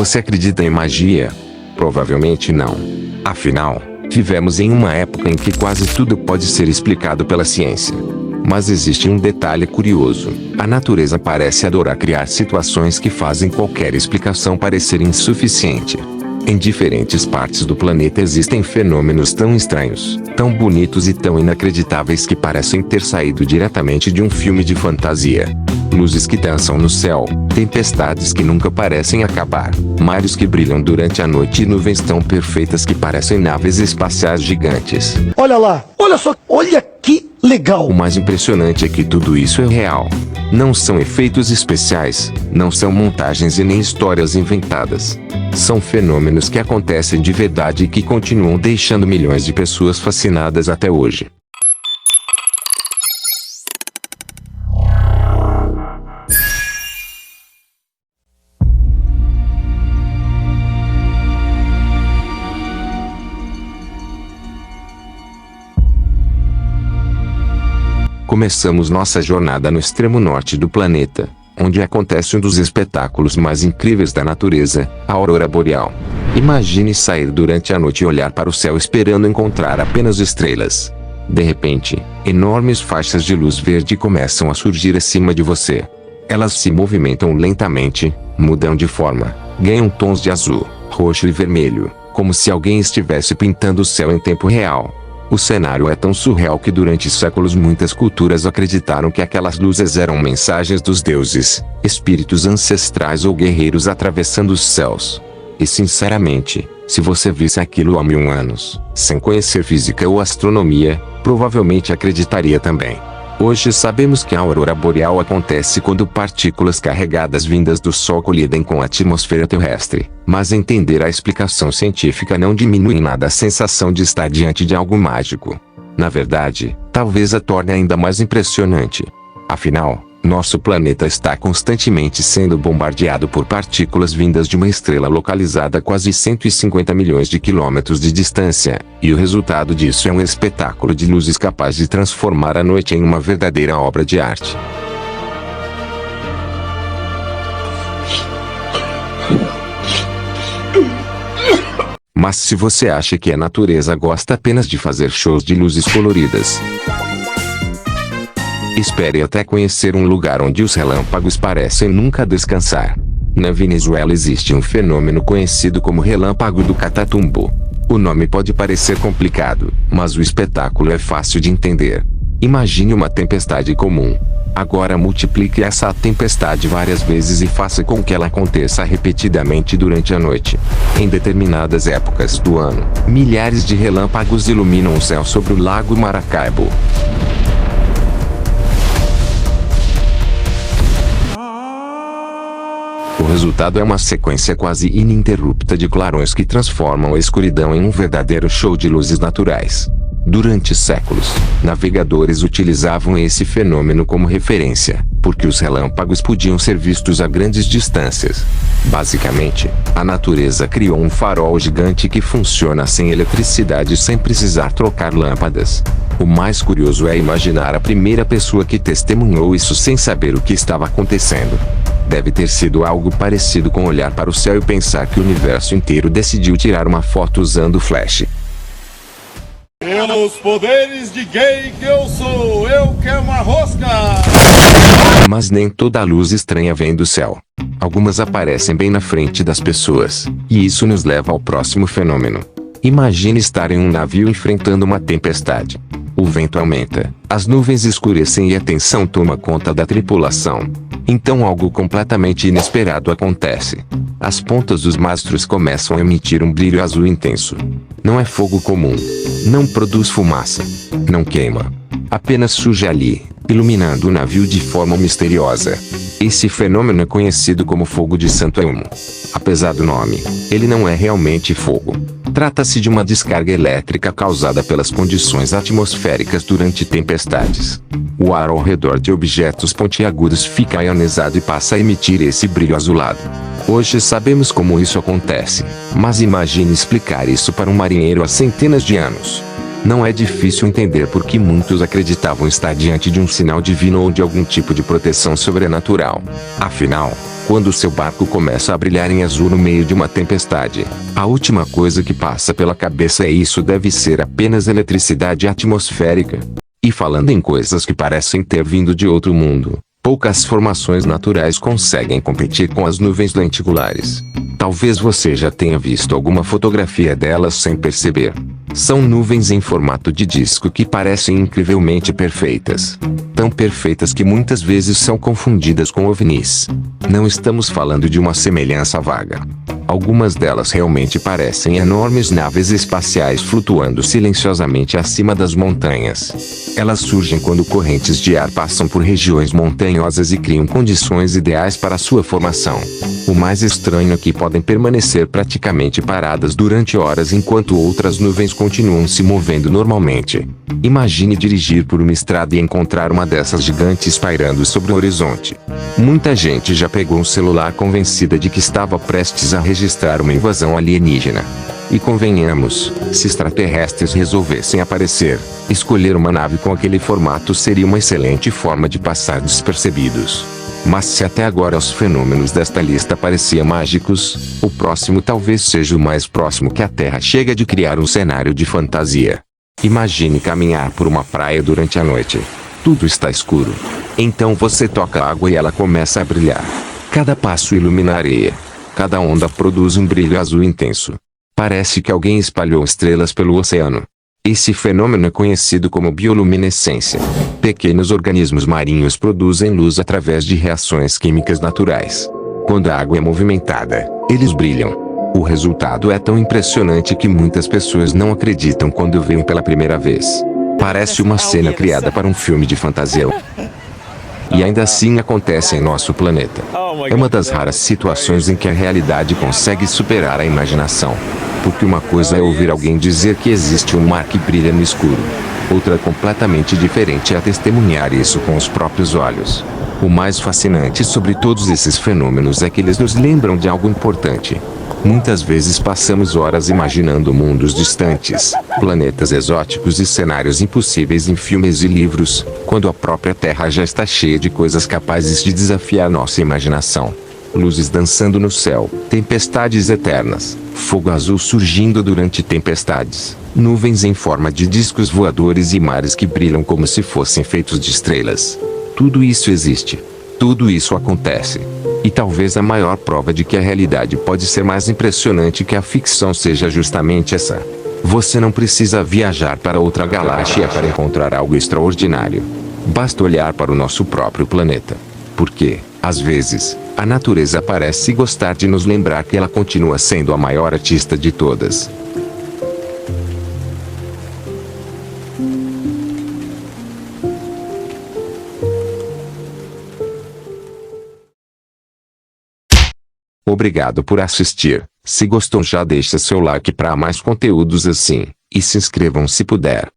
Você acredita em magia? Provavelmente não. Afinal, vivemos em uma época em que quase tudo pode ser explicado pela ciência. Mas existe um detalhe curioso: a natureza parece adorar criar situações que fazem qualquer explicação parecer insuficiente. Em diferentes partes do planeta existem fenômenos tão estranhos, tão bonitos e tão inacreditáveis que parecem ter saído diretamente de um filme de fantasia. Luzes que dançam no céu, tempestades que nunca parecem acabar, mares que brilham durante a noite e nuvens tão perfeitas que parecem naves espaciais gigantes. Olha lá, olha só, olha que legal! O mais impressionante é que tudo isso é real. Não são efeitos especiais, não são montagens e nem histórias inventadas. São fenômenos que acontecem de verdade e que continuam deixando milhões de pessoas fascinadas até hoje. Começamos nossa jornada no extremo norte do planeta, onde acontece um dos espetáculos mais incríveis da natureza, a aurora boreal. Imagine sair durante a noite e olhar para o céu esperando encontrar apenas estrelas. De repente, enormes faixas de luz verde começam a surgir acima de você. Elas se movimentam lentamente, mudam de forma, ganham tons de azul, roxo e vermelho, como se alguém estivesse pintando o céu em tempo real. O cenário é tão surreal que durante séculos muitas culturas acreditaram que aquelas luzes eram mensagens dos deuses, espíritos ancestrais ou guerreiros atravessando os céus. E sinceramente, se você visse aquilo há 1000 anos, sem conhecer física ou astronomia, provavelmente acreditaria também. Hoje sabemos que a aurora boreal acontece quando partículas carregadas vindas do Sol colidem com a atmosfera terrestre, mas entender a explicação científica não diminui em nada a sensação de estar diante de algo mágico. Na verdade, talvez a torne ainda mais impressionante. Afinal, nosso planeta está constantemente sendo bombardeado por partículas vindas de uma estrela localizada a quase 150 milhões de quilômetros de distância, e o resultado disso é um espetáculo de luzes capaz de transformar a noite em uma verdadeira obra de arte. Mas se você acha que a natureza gosta apenas de fazer shows de luzes coloridas, espere até conhecer um lugar onde os relâmpagos parecem nunca descansar. Na Venezuela existe um fenômeno conhecido como Relâmpago do Catatumbo. O nome pode parecer complicado, mas o espetáculo é fácil de entender. Imagine uma tempestade comum. Agora multiplique essa tempestade várias vezes e faça com que ela aconteça repetidamente durante a noite. Em determinadas épocas do ano, milhares de relâmpagos iluminam o céu sobre o Lago Maracaibo. O resultado é uma sequência quase ininterrupta de clarões que transformam a escuridão em um verdadeiro show de luzes naturais. Durante séculos, navegadores utilizavam esse fenômeno como referência, porque os relâmpagos podiam ser vistos a grandes distâncias. Basicamente, a natureza criou um farol gigante que funciona sem eletricidade sem precisar trocar lâmpadas. O mais curioso é imaginar a primeira pessoa que testemunhou isso sem saber o que estava acontecendo. Deve ter sido algo parecido com olhar para o céu e pensar que o universo inteiro decidiu tirar uma foto usando flash. Pelos poderes de gay que eu sou, eu quero uma rosca! Mas nem toda luz estranha vem do céu. Algumas aparecem bem na frente das pessoas, e isso nos leva ao próximo fenômeno. Imagine estar em um navio enfrentando uma tempestade. O vento aumenta, as nuvens escurecem e a tensão toma conta da tripulação. Então algo completamente inesperado acontece. As pontas dos mastros começam a emitir um brilho azul intenso. Não é fogo comum. Não produz fumaça. Não queima. Apenas surge ali, iluminando o navio de forma misteriosa. Esse fenômeno é conhecido como fogo de Santo Elmo. Apesar do nome, ele não é realmente fogo. Trata-se de uma descarga elétrica causada pelas condições atmosféricas durante tempestades. O ar ao redor de objetos pontiagudos fica ionizado e passa a emitir esse brilho azulado. Hoje sabemos como isso acontece, mas imagine explicar isso para um marinheiro há centenas de anos. Não é difícil entender por que muitos acreditavam estar diante de um sinal divino ou de algum tipo de proteção sobrenatural. Afinal, Quando seu barco começa a brilhar em azul no meio de uma tempestade, a última coisa que passa pela cabeça é: isso deve ser apenas eletricidade atmosférica. E falando em coisas que parecem ter vindo de outro mundo, poucas formações naturais conseguem competir com as nuvens lenticulares. Talvez você já tenha visto alguma fotografia delas sem perceber. São nuvens em formato de disco que parecem incrivelmente perfeitas. Tão perfeitas que muitas vezes são confundidas com ovnis. Não estamos falando de uma semelhança vaga. Algumas delas realmente parecem enormes naves espaciais flutuando silenciosamente acima das montanhas. Elas surgem quando correntes de ar passam por regiões montanhosas e criam condições ideais para sua formação. O mais estranho é que podem permanecer praticamente paradas durante horas enquanto outras nuvens continuam se movendo normalmente. Imagine dirigir por uma estrada e encontrar uma dessas gigantes pairando sobre o horizonte. Muita gente já pegou um celular convencida de que estava prestes a registrar uma invasão alienígena. E convenhamos, se extraterrestres resolvessem aparecer, escolher uma nave com aquele formato seria uma excelente forma de passar despercebidos. Mas se até agora os fenômenos desta lista pareciam mágicos, o próximo talvez seja o mais próximo que a Terra chega de criar um cenário de fantasia. Imagine caminhar por uma praia durante a noite. Tudo está escuro. Então você toca a água e ela começa a brilhar. Cada passo ilumina a areia. Cada onda produz um brilho azul intenso. Parece que alguém espalhou estrelas pelo oceano. Esse fenômeno é conhecido como bioluminescência. Pequenos organismos marinhos produzem luz através de reações químicas naturais. Quando a água é movimentada, eles brilham. O resultado é tão impressionante que muitas pessoas não acreditam quando veem pela primeira vez. Parece uma cena criada para um filme de fantasia. E ainda assim acontece em nosso planeta. É uma das raras situações em que a realidade consegue superar a imaginação. Porque uma coisa é ouvir alguém dizer que existe um mar que brilha no escuro. Outra completamente diferente é testemunhar isso com os próprios olhos. O mais fascinante sobre todos esses fenômenos é que eles nos lembram de algo importante. Muitas vezes passamos horas imaginando mundos distantes, planetas exóticos e cenários impossíveis em filmes e livros, quando a própria Terra já está cheia de coisas capazes de desafiar nossa imaginação. Luzes dançando no céu, tempestades eternas, fogo azul surgindo durante tempestades, nuvens em forma de discos voadores e mares que brilham como se fossem feitos de estrelas. Tudo isso existe. Tudo isso acontece. E talvez a maior prova de que a realidade pode ser mais impressionante que a ficção seja justamente essa. Você não precisa viajar para outra galáxia para encontrar algo extraordinário. Basta olhar para o nosso próprio planeta. Porque, às vezes, a natureza parece gostar de nos lembrar que ela continua sendo a maior artista de todas. Obrigado por assistir. Se gostou, já deixa seu like para mais conteúdos assim, e se inscrevam se puder.